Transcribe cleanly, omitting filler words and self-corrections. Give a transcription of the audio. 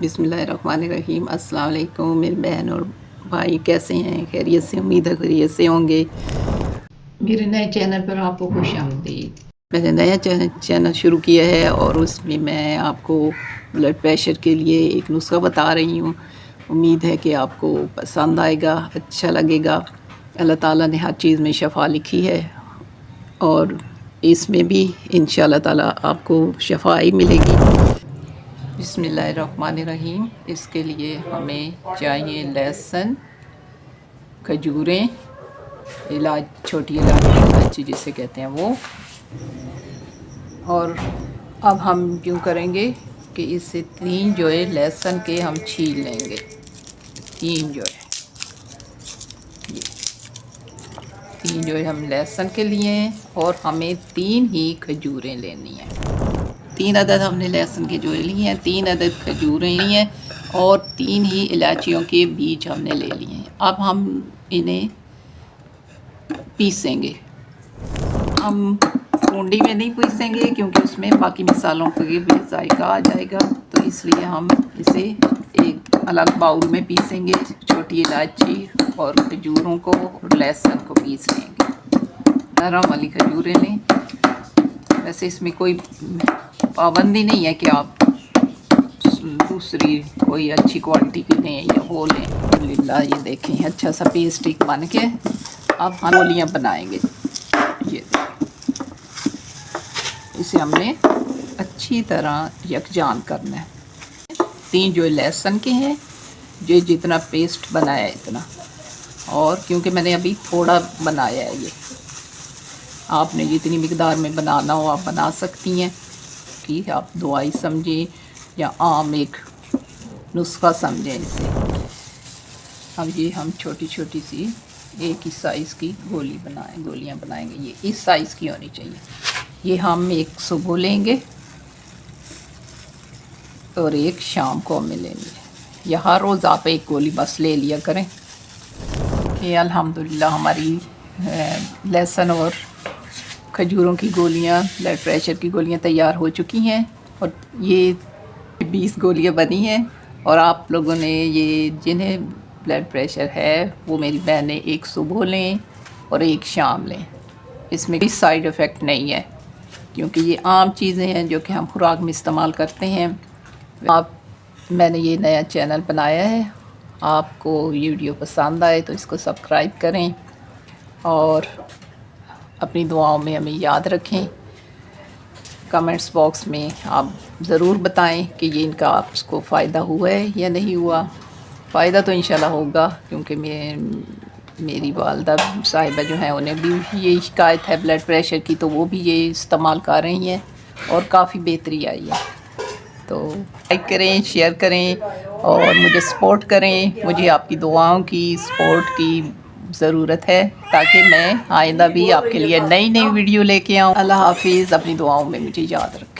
बिस्मिल्लाहिर्रहमानिर्रहीम। अस्सलाम वालेकुम मेरी बहन और भाई, कैसे हैं? खैरियत से? उम्मीद है खैरियत से होंगे। मेरे नए चैनल पर आपको खुश आमदीद। मैंने नया चैनल शुरू किया है और उसमें मैं आपको ब्लड प्रेशर के लिए एक नुस्खा बता रही हूँ। उम्मीद है कि आपको पसंद आएगा, अच्छा लगेगा। अल्लाह ताला ने हर चीज़ में शफ़ा लिखी है और इसमें भी इंशाअल्लाह ताला आपको शफ़ा ही मिलेगी। बिस्मिल्लाहिर्रहमानिर्रहीम। इसके लिए हमें चाहिए लहसुन, खजूरें, छोटी इलायची जिसे कहते हैं वो। और अब हम यूँ करेंगे कि इससे 3 जो है लहसुन के हम छील लेंगे। 3 जो है ये 3 जो है हम लहसुन के लिए हैं और हमें 3 ही खजूरें लेनी हैं। 3 अदद हमने लहसुन के जो लिए हैं, 3 अदद खजूरें ली हैं और 3 ही इलायचियों के बीज हमने ले लिए हैं। अब हम इन्हें पीसेंगे। हम कुंडी में नहीं पीसेंगे क्योंकि उसमें बाकी मसालों का भी जायका आ जाएगा, तो इसलिए हम इसे एक अलग बाउल में पीसेंगे। छोटी इलायची और खजूरों को और लहसुन को पीस लेंगे। नरम वाली खजूरें लें। वैसे इसमें कोई पाबंदी नहीं है कि आप दूसरी कोई अच्छी क्वालिटी की लें या वो लें। अल्हम्दुलिल्लाह, ये देखें अच्छा सा पेस्ट एक बन के अब हम गोलियाँ बनाएंगे। ये इसे हमने अच्छी तरह यकजान करना है। 3 जो लहसुन के हैं, जो जितना पेस्ट बनाया है इतना, और क्योंकि मैंने अभी थोड़ा बनाया है, ये आपने जितनी मिकदार में बनाना हो आप बना सकती हैं कि आप दवाई समझें या आम एक नुस्खा समझें इसे। अब ये हम छोटी छोटी सी एक ही साइज़ की गोलियां बनाएंगे। ये इस साइज़ की होनी चाहिए। ये हम एक सुबह लेंगे और एक शाम को हमें लेंगे। या हर रोज़ आप एक गोली बस ले लिया करें। कि अल्हम्दुलिल्लाह हमारी लहसुन और खजूरों की गोलियां, ब्लड प्रेशर की गोलियां तैयार हो चुकी हैं और ये 20 गोलियां बनी हैं। और आप लोगों ने ये जिन्हें ब्लड प्रेशर है वो मेरी बहनें एक सुबह लें और एक शाम लें। इसमें कोई साइड इफ़ेक्ट नहीं है क्योंकि ये आम चीज़ें हैं जो कि हम खुराक में इस्तेमाल करते हैं। मैंने ये नया चैनल बनाया है, आपको ये वीडियो पसंद आए तो इसको सब्सक्राइब करें और अपनी दुआओं में हमें याद रखें। कमेंट्स बॉक्स में आप ज़रूर बताएं कि ये इनका आपको फ़ायदा हुआ है या नहीं हुआ। फ़ायदा तो इंशाल्लाह होगा क्योंकि मेरी वालदा साहिबा जो हैं उन्हें भी ये शिकायत है ब्लड प्रेशर की, तो वो भी ये इस्तेमाल कर रही हैं और काफ़ी बेहतरी आई है। तो लाइक करें, शेयर करें और मुझे सपोर्ट करें। मुझे आपकी दुआओं की, सपोर्ट की ज़रूरत है ताकि मैं आइंदा भी आपके लिए नई वीडियो लेके आऊँ। अल्लाह हाफिज़। अपनी दुआओं में मुझे याद रखें।